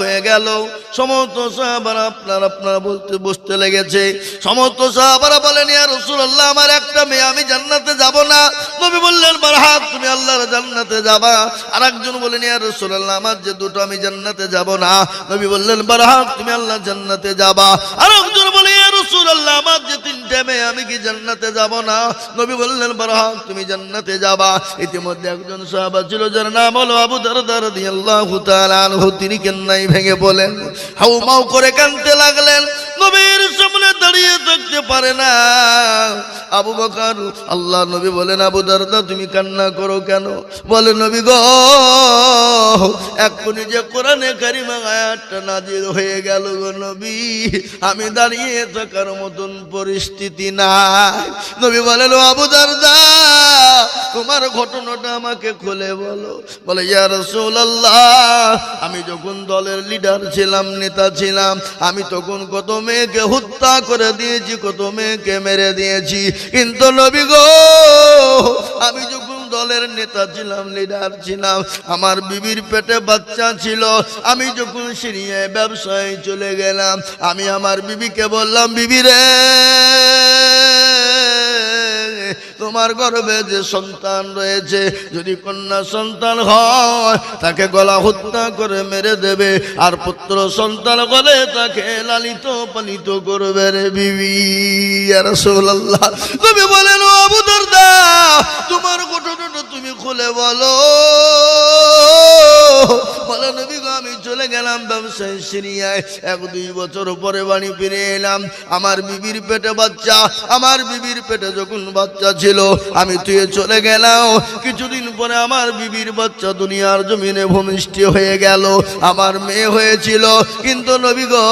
হয়ে গেল। সমস্ত সাহাবারা আপনারা বলতে বসতে লেগেছে। সমস্ত সাহাবারা বলেন, ইয়া রাসূলুল্লাহ, আমার একটা মেয়ে, আমি জান্নাতে যাব না। নবী বললেন, বারহাক, তুমি আল্লাহর জান্নাতে যাবা। আরেকজন বলেন, ইয়া রাসূলুল্লাহ, আমার যে দুটো, আমি জান্নাতে যাব না। নবী বললেন, বারহাক, তুমি আল্লাহর জান্নাতে যাবা। আরেকজন বলে, ইয়া রাসূলুল্লাহ, আমার যে তিনটে মেয়ে, আমি কি জান্নাতে যাব না। নবী বললেন, বারহাক, তুমি জান্নাতে যাবা। ইতিমধ্যে একজন সাহাবা ছিল, যার নাম হলো আবু দারদা রাদিয়াল্লাহু তাআলা আনহু। তিনি কান্নায় ভেঙে বলেন, হাউমাউ করে কাঁদতে লাগলেন। নবীর সামনে দাঁড়িয়ে থাকতে পারে না। আবু বকর, আল্লাহ নবী বলেন, আবু দারদা, তুমি কান্না করো কেন? বলে, নবী গো, এক্ষুনি যে কোরআনে কারিমা আয়াতটা নাজিল হয়ে গেল গো নবী, আমি দাঁড়িয়ে থাকার মতন পরিস্থিতি নাই। নবী বলেন, ও আবু দারদা, তোমার ঘটনাটা আমাকে খুলে বলো। বলে, ইয়া রাসূলুল্লাহ, আমি যখন দলের লিডার ছিলাম, নেতা ছিলাম, আমি তখন কত মেয়েকে হত্যা করে দিয়েছি, কত মেয়েকে মেরে দিয়েছি। কিন্তু নবী গো, আমি যখন দলের নেতা ছিলাম, লিডার ছিলাম, আমার বিবির পেটে বাচ্চা ছিল। আমি যখন সিরিয়ায় ব্যবসায় চলে গেলাম, আমি আমার বিবিকে বললাম, বিবি রে, তোমার গর্ভে যে সন্তান রয়েছে, যদি কন্যা সন্তান হয়, তাকে গলা হত্যা করে মেরে দেবে, আর পুত্র সন্তান হলে তাকে লালিত পালিত করবে রে বিবি। ইয়া রাসূলুল্লাহ, তুমি বলেন, ও আবু দারদা, তোমার ঘটনাটা তুমি খুলে বলো। বলে, নবী গো, আমি চলে গেলাম ব্যবসায় সিরিয়ায়। 1-2 বছর পরে বাড়ি ফিরে এলাম। আমার বিবির পেটে বাচ্চা, আমার বিবির পেটে যখন বাচ্চা ছিল, আমি তুই চলে গেলাম। কিছুদিন পরে আমার বিবির বাচ্চা দুনিয়ার জমিনে ভূমিষ্ঠ হয়ে গেল, আমার মেয়ে হয়েছিল। কিন্তু নবী গো,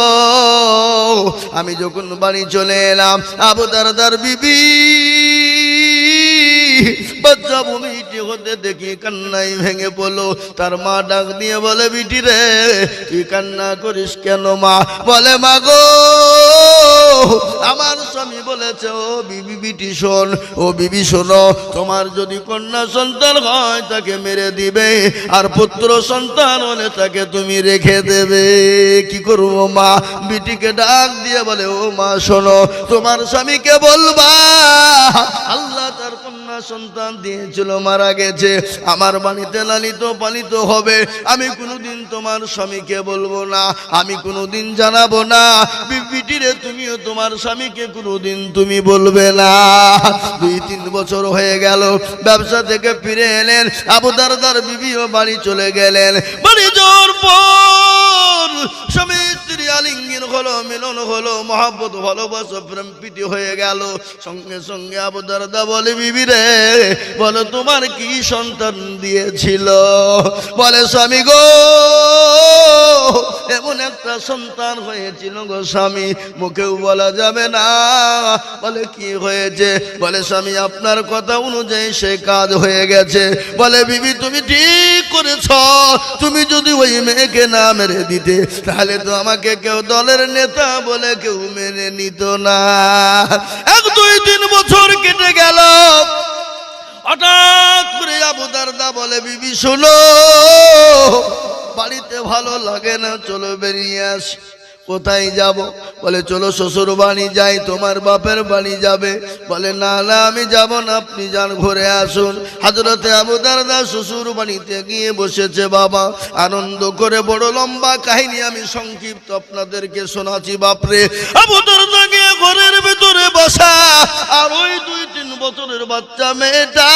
আমি যখন বাড়ি চলে এলাম, আবু দারদার বিবি বাচ্চা ভূমিষ্ঠ হতে দেখি কান্নায় ভেঙে পড়লো। তার মা ডাক দিয়ে বলে, বিটি রে, তুই কান্না করিস কেন মা? বলে, মা গো, আমার স্বামী বলেছে, ও বিবি, বিটি শোন, ও বিবি শোনো, তোমার যদি কন্যা সন্তান হয়, তাকে মেরে দিবে, আর পুত্র সন্তান হলে তাকে তুমি রেখে দেবে। কি করবো মা? বিটিকে ডাক দিয়ে বলে, ও মা শোনো, তোমার স্বামীকে বলবা, আল্লাহ তার কন্যা সন্তান দিয়েছিল, মারা গেছে, আমার বাড়িতে লালিত পালিত হবে। আমি কোনোদিন তোমার স্বামীকে বলবো না, আমি কোনোদিন জানাবো না। বিটিরে, তুমিও তোমার স্বামীকে কোনোদিন তুমি বলবে না। 2-3 বছর হয়ে গেল, ব্যবসা থেকে ফিরে এলেন। আবু দারদার বিবিও বাড়ি চলে গেলেন। বাড়ি যাওয়ার পর স্বামী স্ত্রী আলিঙ্গন হলো, মিলন হলো, মহব্বত, ভালোবাসা, প্রেম প্রীতি হয়ে গেল। সঙ্গে সঙ্গে আবু দারদা বলে, বিবি রে, বলো তোমার কি সন্তান দিয়েছিল? বলে, স্বামী গো, এমন একটা সন্তান হয়েছিল গো স্বামী, মুখেও বলা যাবে না। বলে, কি হয়েছে? বলে, স্বামী, আপনার কথা অনুযায়ী সে কাজ হয়ে গেছে। বলে, বিবি, তুমি ঠিক করেছ, তুমি যদি ওই মেয়েকে না মেরে দিতে, তাহলে তো আমাকে কেউ দলের নেতা বলে কেউ মেনে নিত না। 1-2-3 বছর কেটে গেল। হঠাৎ করে আবু দারদা বলে, বিবি শোনো, বাড়িতে ভালো লাগে না, চলো বেরিয়ে আসি। কোথায় যাব? বলে, চলো শ্বশুর বাড়ি যাই। তোমার বাপের বাড়ি যাবে? বলে, না না, আমি যাব না, আপনি যান, ঘুরে আসুন। হযরতে আবু দারদা শ্বশুর বাড়িতে গিয়ে বসেছে। বাবা আনন্দ করে, বড় লম্বা কাহিনী আমি সংক্ষিপ্ত আপনাদেরকে শোনাচ্ছি। বাপরে, আবু দারদা গিয়ে ঘরের ভিতরে বসা, আর ওই 2-3 বছরের বাচ্চা মেয়েটা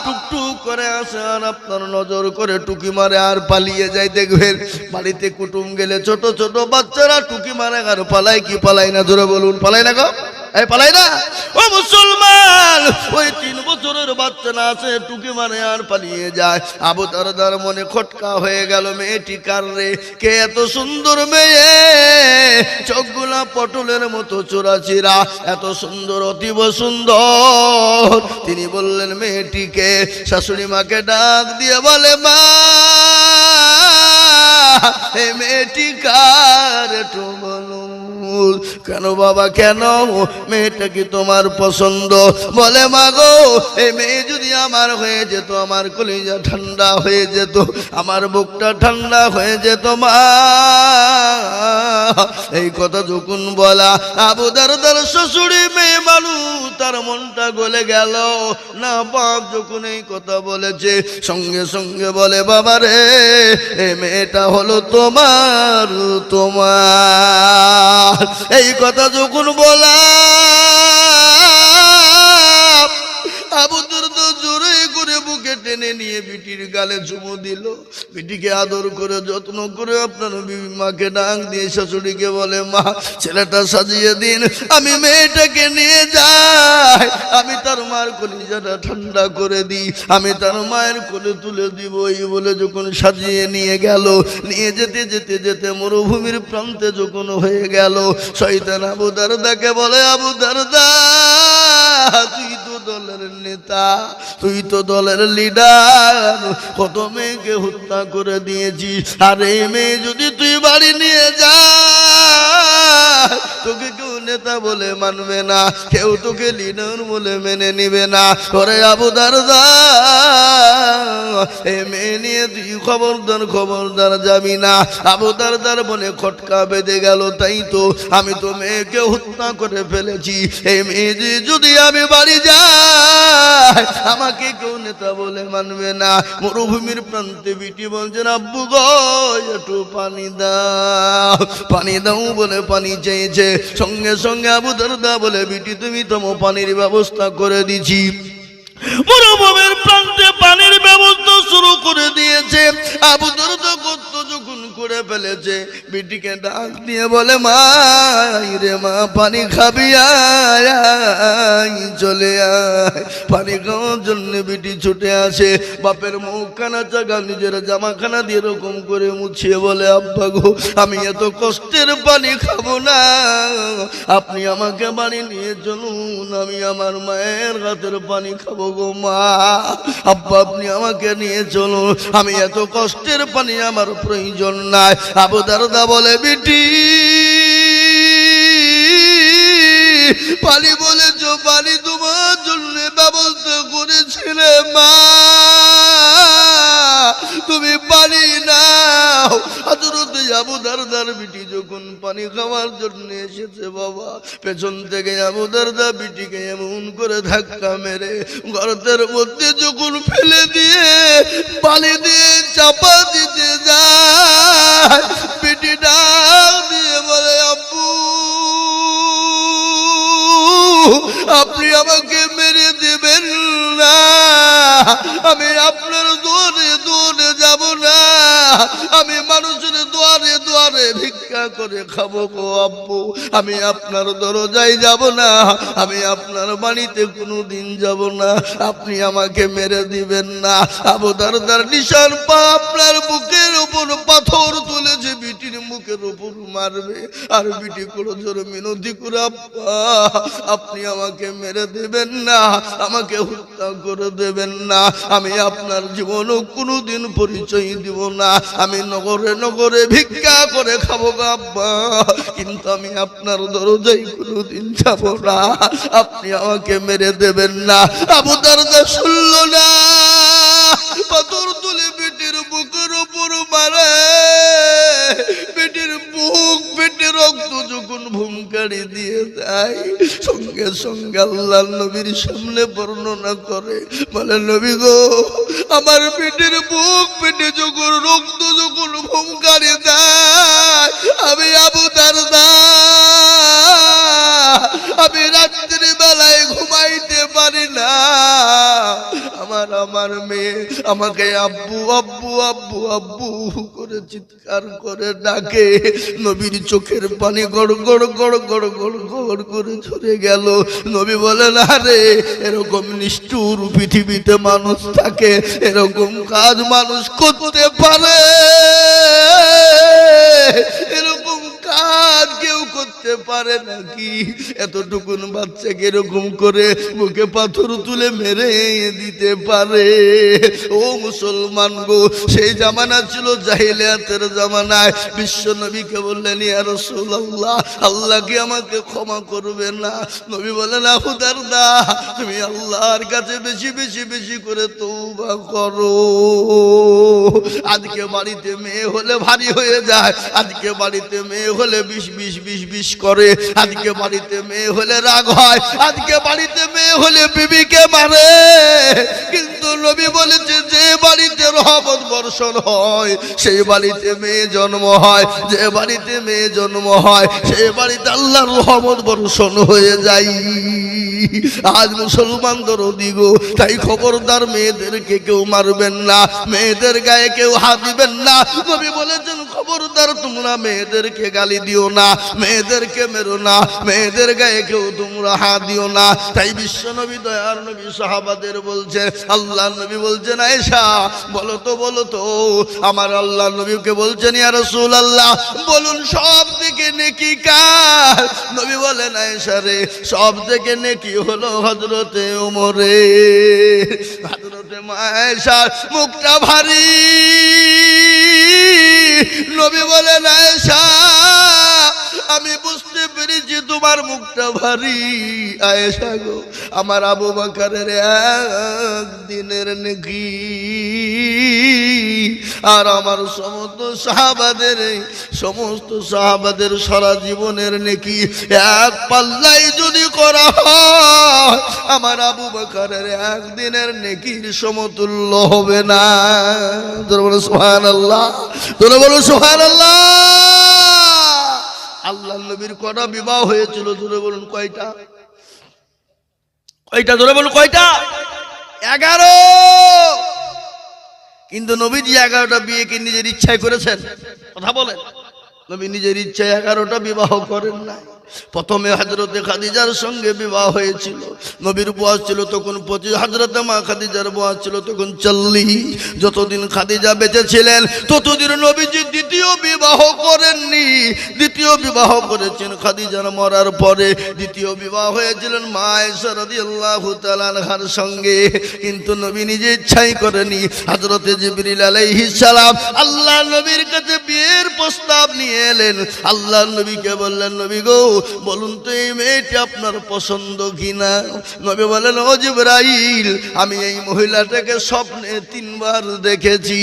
টুকটুক করে আসে, আর আপনার নজর করে টুকি মারে আর পালিয়ে যায়। দেখবেন বাড়িতে কুটুম গেলে ছোট ছোট বাচ্চারা টুকি মারে আর পালায়। কি পালায় না? জোরে বলুন, পালায় না গো? এই পালায় না? ও মুসলমান, ওই 3 বছরের বাচ্চা না আছে, টুকি মারে আর পালিয়ে যায়। আবু দারদার মনে খটকা হয়ে গেল, মেয়েটি কার রে? কে এত সুন্দর মেয়ে, চোখগুলা পটলের মতো চোরাচিরা, এত সুন্দর, অতীব সুন্দর। তিনি বললেন, মেয়েটিকে। শাশুড়ি মাকে ডাক দিয়ে বলে, মা, এই মেয়েটি কার একটু বলুন। বুঝ। কেন বাবা কেন? মেয়েটা কি তোমার পছন্দ? বলে মা গো, এই মেয়ে যদি আমার হয়ে যেত, আমার কলিজা ঠান্ডা হয়ে যেত, আমার বুকটা ঠান্ডা হয়ে যেত মা। এই কথা যখন বলা, আবু দারদার শ্বশুরি মেয়ে মানুষ, তার মনটা গলে গেল না। বাপ যখন এই কথা বলেছে, সঙ্গে সঙ্গে বলে বাবা রে, এই মেয়েটা হলো তোমার। তোমার এই কথা যখন বলা, আবু দারদা জোরে করে বুকে টেনে নিয়ে বিটির গালে চুমু দিল। বিটিকে আদর করে যত্ন করে আপনার বিবি মাকে ডাক দিয়ে শাশুড়িকে বলে, মা ছেলেটা সাজিয়ে দিন, আমি মেয়েটাকে নিয়ে যাই, আমি তার মার কলিজাটা ঠান্ডা করে দিই, আমি তার মায়ের কোলে তুলে দিব। এই বলে যখন সাজিয়ে নিয়ে গেল, নিয়ে যেতে যেতে যেতে মরুভূমির প্রান্তে যখন হয়ে গেল, শয়তান আবু দারদাকে বলে, আবু দারদা তুই তো দলের নেতা, তুই তো দলের লিডার, কত মেয়েকে হত্যা করে দিয়েছিস, আর এই মেয়ে যদি তুই বাড়ি নিয়ে যা, তোকে কেউ নেতা বলে মানবে না, কেউ তোকে লিডার বলে মেনে নিবে না। করে আবু দারদা, এই মেয়ে নিয়ে তুই খবরদার খবরদার যাবি না। আবু দারদার বলে খটকা বেঁধে গেল, তাই তো আমি তো মেয়েকে হত্যা করে ফেলেছি, এই মেয়ে যদি আমি বাড়ি যাই, আমাকে কেউ নেতা বলে মানবে না। মরুভূমির প্রান্তে বিটি বলছেন, আব্বু গো একটু পানি দাও, পানি দাও বলে পানি চেয়েছে। সঙ্গে সঙ্গে আবু দারদা বলে, বিটি তুমি তো পানির ব্যবস্থা করে দিছি। মরুভূমির প্রান্তে পানির ব্যবস্থা শুরু করে দিয়েছে। আবু দারদা কত যখন করে ফেলেছে, বিটিকে ডাক দিয়ে বলে, মা রে মা, পানি খাবি আয়, চলে আয়। পানি খাওয়ার জন্য বিটি ছুটে আসে, বাপের মুখখানা চাগা নিজের জামাখানা দিয়ে এরকম করে মুছিয়ে বলে, আব্বা গো আমি এত কষ্টের পানি খাবো না, আপনি আমাকে বাড়ি নিয়ে চলুন, আমি আমার মায়ের হাতের পানি খাবো গো মা। আব্বা আপনি আমাকে নিয়ে চলুন, আমি এত কষ্টের পানি আমার প্রয়োজন নাই। আবু দারদা বলে, বিটি পানি বলেছ, পানি তোমার জন্য ব্যবস্থা করেছিলে মা, তুমি পানি নাও। হযরত আবু দারদার বিটি যখন পানি খাওয়ার জন্য এসেছে, বাবা পেছন থেকে আবু দারদা বিটিকে এমন করে ধাক্কা মেরে গর্তের মধ্যে যখন ফেলে দিয়ে পানি দিয়ে চাপা দিতে যায়, বিটি ডাক দিয়ে বলে, আব্বু আপনি আমাকে মেরে দেবেন না, আমি আপনার দুয়ারে দুয়ারে যাব না, আমি মানুষের দুয়ারে দুয়ারে ভিক্ষা করে খাবো গো আব্বু, আমি আপনার দরজায় যাব না, আমি আপনার বাড়িতে কোনোদিন যাব না, আপনি আমাকে মেরে দিবেন না। আবু দারদার নিশান পা আপনার বুকের উপর পাথর তুলেছে, বিটির মুখের উপর মারবে, আর বিটি করে জোরে মিনতি করে, আব্বা আপনি আমাকে মেরে দেবেন না, আমাকে হত্যা করে দেবেন না, আমি আপনার জীবনও কোনোদিন পরিচয় দিব না, আমি নগরে নগরে ভিক্ষা করে খাবো গো আব্বা, কিন্তু আমি আপনার দরজায় কোনোদিন যাব না, আপনি আমাকে মেরে দেবেন না। আবু দারদা শুনল না, পাথর তুলে বিটির বুকের উপর মারে, বিটির বুক পেটে রক্ত যখন ভুমকারি দিয়ে দেয়, সঙ্গে সঙ্গে আল্লাহর নবীর সামনে বর্ণনা করে, বলে, নবী গো আমার পেটের বুক পেটে যখন রক্ত যখন ভুমকারি দেয়, আমি আবু দারদা আমি রাত্রি বেলায় ঘুমাইতে পারি না, আমার মেয়ে আমাকে আব্বু আব্বু আব্বু আব্বু করে চিৎকার করে ডাকে। নবীর চোখের পানি গড় গড় গড় গড় গড় গড় করে ঝরে গেল। নবী বলেন, আরে এরকম নিষ্ঠুর পৃথিবীতে মানুষ থাকে, এরকম কাজ মানুষ করতে পারে, এরকম কাজ কেউ করতে করতে পারে নাকি? এতটুকুন বাচ্চাকে এরকম করে বুকে পাথর তুলে মেরে দিতে পারে? ও মুসলমান গো, সেই জামানা ছিল জাহিলিয়াতের জামানায়। বিশ্ব নবীকে বললেন, ইয়া রাসূলুল্লাহ, আল্লাহ কি আমাকে ক্ষমা করবে না? নবী বলেন, আবু দারদা, তুমি আল্লাহর কাছে বেশি বেশি বেশি করে তওবা করো। আজকে বাড়িতে মেয়ে হলে ভারী হয়ে যায়, আজকে বাড়িতে মেয়ে হলে বিষ বিষ বিষ বিষ করে, আজকে বাড়িতে মেয়ে হলে রাগ হয়, আজকে বাড়িতে মেয়ে হলে বিবিকে মারে। কিন্তু নবী বলেছে, যে বাড়িতে রহমত বর্ষণ হয় সেই বাড়িতে মেয়ে জন্ম হয়, যে বাড়িতে মেয়ে জন্ম হয় সেই বাড়িতে আল্লাহর রহমত বর্ষণ হয়ে যায়। আজ মুসলমানদের দিগো, তাই খবরদার মেয়েদেরকে কেউ মারবেন না, মেয়েদের গায়ে কেউ হাত দিবেন না। নবী বলেছেন, খবরদার তোমরা মেয়েদেরকে গালি দিও না, মেয়েদেরকে মেরো না, মেয়েদের গায়ে কেউ তোমরা হাত দিও না। তাই বিশ্ব নবী, দয়ার নবী সাহাবাদের বলছেন, আল্লাহ নবী বলছেন, আয়েশা বলো তো আমার আল্লাহ নবীকে বলছেন, ইয়া রাসূলুল্লাহ বলুন সব থেকে নেকি কার? নবী বলেন, আয়েশা রে, সব থেকে নেকি হলো হযরতে ওমরের। হযরতে আয়েশার মুখটা ভারী। নবী বলেন, আয়েশা আমি বুঝতে পেরেছি তোমার মুখটা ভারী। আয়েশা গো, আমার আবু বকরের একদিনের নেকি আর আমার সমস্ত সাহাবাদের সারা জীবনের নেকি এক পাল্লাই যদি করা হয়, আমার আবু বকরের একদিনের নেকির সমতুল্য হবে না। তোরা বলো সুবহানাল্লাহ, তোরা বলো সুবহানাল্লাহ। আল্লাহ নবীর কটা বিবাহ হয়েছিল? ধরে বলুন কয়টা? কয়টা? ধরে বলুন কয়টা? 11। কিন্তু নবীজি 11টা বিয়ে কি নিজের ইচ্ছায় করেছেন? কথা বলেন। নবী নিজের ইচ্ছায় 11টা বিবাহ করেন না। প্রথমে হযরতে খাদিজার সঙ্গে বিবাহ হয়েছিল। নবীর বয়স ছিল তখন 25, হযরতে মা খাদিজার বয়স ছিল তখন 40। যতদিন খাদিজা বেঁচে ছিলেন ততদিন নবীজি দ্বিতীয় বিবাহ করেননি। দ্বিতীয় বিবাহ করেছেন খাদিজার মরার পরে। দ্বিতীয় বিবাহ হয়েছিলেন মা আয়েশা রাদিয়াল্লাহু তাআলা আনহার সঙ্গে, কিন্তু নবী নিজে ইচ্ছাই করেনি। হযরতে জিবরিল আলাইহিস সালাম আল্লাহ নবীর কাছে বিয়ের প্রস্তাব নিয়ে এলেন। আল্লাহ নবীকে বললেন, নবী গো, বলুন তো এই মেয়েটি আপনার পছন্দ কিনা? নবী বলেন, ও জিবরাইল, আমি এই মহিলাটাকে স্বপ্নে 3 বার দেখেছি।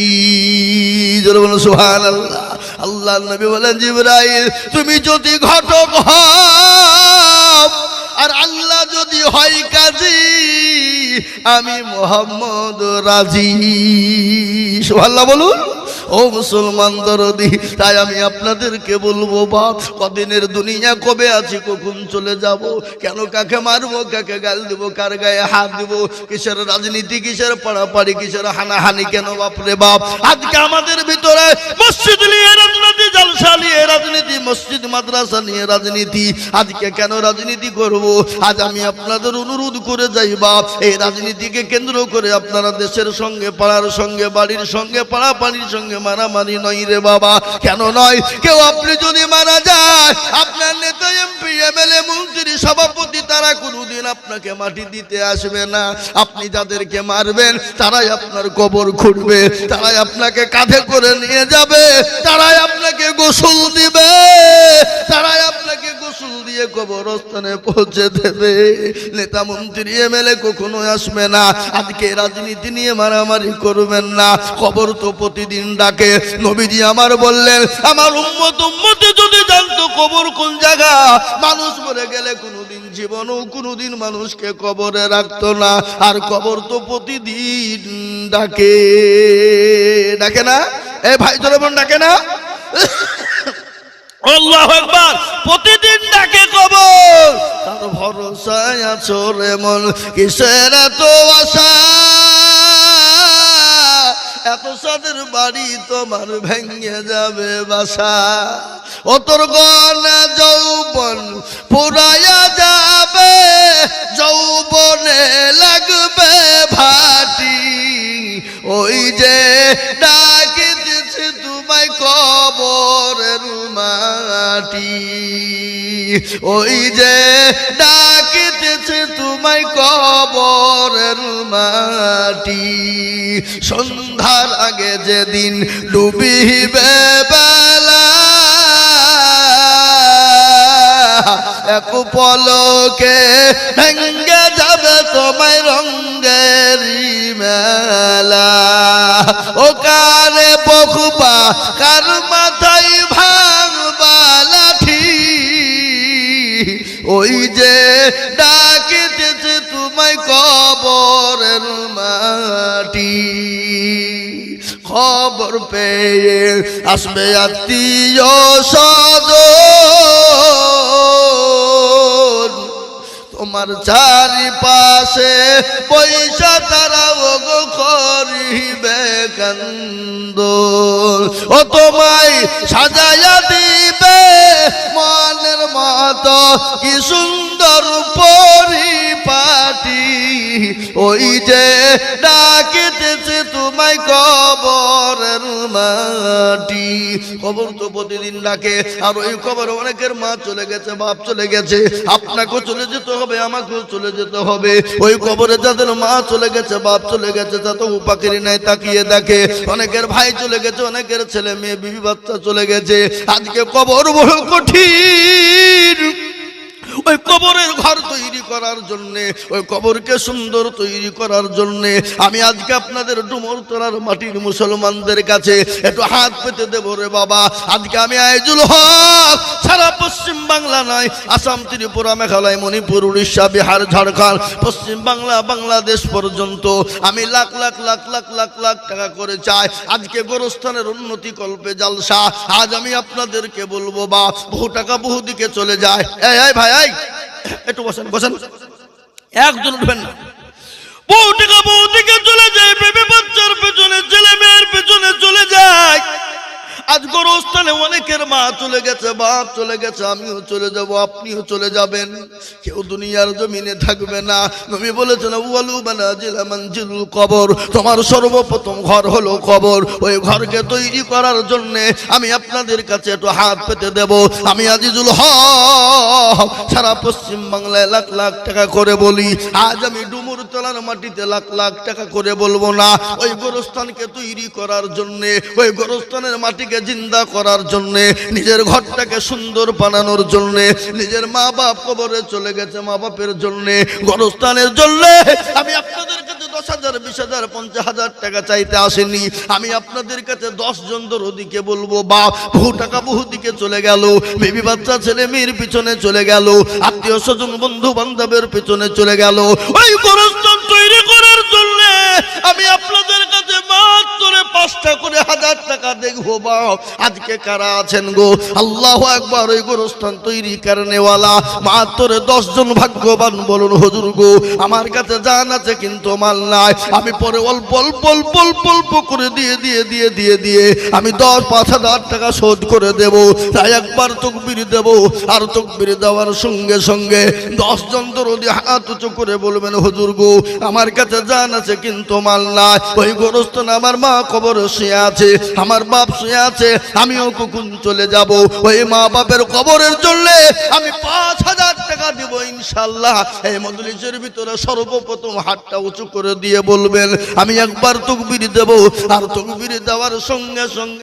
জোরে বলুন সুবহানাল্লাহ। আল্লাহ নবী বলেন, জিবরাইল তুমি যদি ঘটক হও আর আল্লাহ যদি হয় কাজী, আমি মুহাম্মদ রাজি। সুবহানাল্লাহ বলুন। ও মুসলমান দরদি, তাই আমি আপনাদেরকে বলবো, বাপ কদিনের দুনিয়া, কবে আছি, কখন চলে যাব, কেন কাকে মারবো, কাকে গাল দেবো, কার গায়ে হাত দেবো, কিসের রাজনীতি, কিসের পাড়াপাড়ি, কিসের হানাহানি, কেন বাপরে বাপ? আজকে আমাদের ভিতরে মসজিদ নিয়ে রাজনীতি, জলসা নিয়ে রাজনীতি, মসজিদ মাদ্রাসা নিয়ে রাজনীতি। আজকে কেন রাজনীতি করব? আজ আমি আপনাদের অনুরোধ করে যাই, বাপ এই রাজনীতিকে কেন্দ্র করে আপনারা দেশের সঙ্গে, পাড়ার সঙ্গে, বাড়ির সঙ্গে, পাড়াপাড়ির সঙ্গে মারামারি নয় রে বাবা। কেন নয়? কেউ আপনি যদি মারা যায়, আপনার নেতা, এমপি, এমএলএ, মন্ত্রী, সভাপতি, তারা কোনোদিন আপনাকে মাটি দিতে আসবে না। আপনি যাদেরকে মারবেন তারাই আপনার কবর খুঁড়বে, তারাই আপনাকে কাঁধে করে নিয়ে যাবে, তারাই আপনাকে গোসল দিবে, তারাই আপনাকে গোসল দিয়ে কবরস্থানে পৌঁছে দেবে। নেতা, মন্ত্রী, এমএলএ কখনো আসবে না। আজকে রাজনীতি নিয়ে মারামারি করবেন না। কবর তো প্রতিদিন ডাকে। নবীজি আমার বললেন, আমার উম্মতি যদি জানতো কবর কোন জায়গা, মানুষ মরে গেলে কোনোদিন জীবনও কোনোদিন মানুষকে কবরে রাখতো না। আর কবর তো প্রতিদিন ডাকে, ডাকে না? এ ভাই তোরা বোন ডাকে না? আল্লাহু আকবার। প্রতিদিন ডাকে কবর। তার ভরসায় আছো রে মন, কিসের এত আশা? এত সাদের বাড়ি তোমার ভেঙে যাবে বাসা। ও তোর গনা যৌবন পুরায়া যাবে, যৌবনে লাগবে ভাটি। ওই যে ডাকিতেছে তোমায় কবরের মাটি। ওই যে ডাকিতেছে তোমায় কবরের মাটি, সন্ধ্যার আগে যেদিন ডুবিবে বেলা, এক পলকে ভেঙ্গে যাবে তোমায় রঙ্গের মেলা। ও কারে বকবা, কার মাথায় ভাঙবা লাঠি, ওই যে ডাকিতেছে তোমায় কবরের মাটি। খবর পেয়ে আসবে আত্মীয় স্বজন, তোমার চারিপাশে পয়সা তারা ওগো করিবে কান্দন। ও তোমায় সাজাইয়া দিবে মনের মতো কি সুন্দর পরিপাটি, ওই যে ডাকিতেছে তোমায় কবরের মাটি। কবর তো প্রতিদিন ডাকে, আর ওই কবরে অনেকের মা চলে গেছে, বাপ চলে গেছে, আপনাকেও চলে যেতে হবে, আমাকেও চলে যেতে হবে। ওই কবরে যাদের মা চলে গেছে, বাপ চলে গেছে, তা তো উপাকেরই নাই, তাকিয়ে দেখে। অনেকের ভাই চলে গেছে, অনেকের ছেলে মেয়ে বিবি বাচ্চা চলে গেছে। আজকে কবর বড় কঠিন। ওই কবরের ঘর তৈরি করার জন্যে, ওই কবরকে সুন্দর তৈরি করার জন্যে আমি আজকে আপনাদের ডুমরতলার মাটির মুসলমানদের কাছে একটু হাত পেতে দেবো রে বাবা। আজকে আমি আইজুল হক সারা পশ্চিম বাংলা নয়, আসাম, ত্রিপুরা, মেঘালয়, মণিপুর, উড়িষ্যা, বিহার, ঝাড়খণ্ড, পশ্চিম বাংলা, বাংলাদেশ পর্যন্ত আমি লাখ লাখ লাখ লাখ লাখ লাখ টাকা করে চাই আজকে গোরস্থানের উন্নতি কল্পে জালসা। আজ আমি আপনাদেরকে বলবো বা বহু টাকা বহু দিকে চলে যায়। এই ভাই, একটু বসেন বসেন, একজন উঠবেন না। বহু টাকা বহু দিকে চলে যায়, বেবি বাচ্চার পেছনে, ছেলে মেয়ের পেছনে চলে যায়। আজ গোরস্থানে অনেকের মা চলে গেছে, বাপ চলে গেছে, আমিও চলে যাব, আপনিও চলে যাবেন। কেউ দুনিয়ার জমিনে থাকবে না। নবী বলেছেন আউয়ালু মানাজিলা মানজিলুল কবর, তোমার সর্বপ্রথম ঘর হলো কবর। ওই ঘরকে তৈরি করার জন্য আমি আপনাদের কাছে একটু হাত পেতে দেব। আমি আজিজুল হক সারা পশ্চিম বাংলায় লাখ লাখ টাকা করে বলি। আজ আমি ডুমুরতলার মাটিতে লাখ লাখ টাকা করে বলবো না। ওই গোরস্থানকে তৈরি করার জন্য, ওই গোরস্থানের মাটিকে জিন্দা করার জন্য, নিজের ঘরটাকে সুন্দর বানানোর জন্য, নিজের মা বাপ কবরে চলে গেছে, মা বাপের জন্য, গোরস্থানের জন্য আমি আপনাদের কাছে 10,000, 20,000, 50,000 টাকা চাইতে আসেনি। আমি আপনাদের কাছে 10 জন দরদিকে বলবো বাপ বহু টাকা বহু দিকে চলে গেল, বেবি বাচ্চা ছেলে মেয়ের পিছনে চলে গেল, আত্মীয় স্বজন বন্ধু বান্ধবের পিছনে চলে গেল। ওই গোরস্থান তৈরি করার জন্য আমি আপনাদের কাছে মাত্র 5টা করে 1000 টাকা দেখবো বাপ। আজকে কারা আছেন গো? আল্লাহু আকবার। ওই গোরস্থান তৈরি কারণেওয়ালা মাত্র 10 জন ভাগ্যবান বলুন হুজুর গো আমার কাছে জান আছে কিন্তু মাল নাই। আমি পরে অল্প অল্প অল্প অল্প অল্প করে দিয়ে আমি 5,000 টাকা শোধ করে দেব। তাই একবার তাকবীর দেব, আর তাকবীর দেওয়ার সঙ্গে সঙ্গে 10 জন দরদি হাত উঁচু করে বলবেন হুজুর গো আমার কাছে জান আছে কিন্তু মাল নাই। ওই গোরস্থান আমার মা কবরে শুয়ে আছে, আমার বাপ শুয়ে আছে, আমিও কখন চলে যাব। ওই মা বাপের কবরের জন্য আমি 5,000 টাকা দিব ইনশাআল্লাহ। এই মজলিসের ভিতরে সর্বপ্রথম হাতটা উঁচু করে দিয়ে বলবেন আমি একবার তাকবীর দেব, আর তাকবীর দেওয়ার সঙ্গে সঙ্গে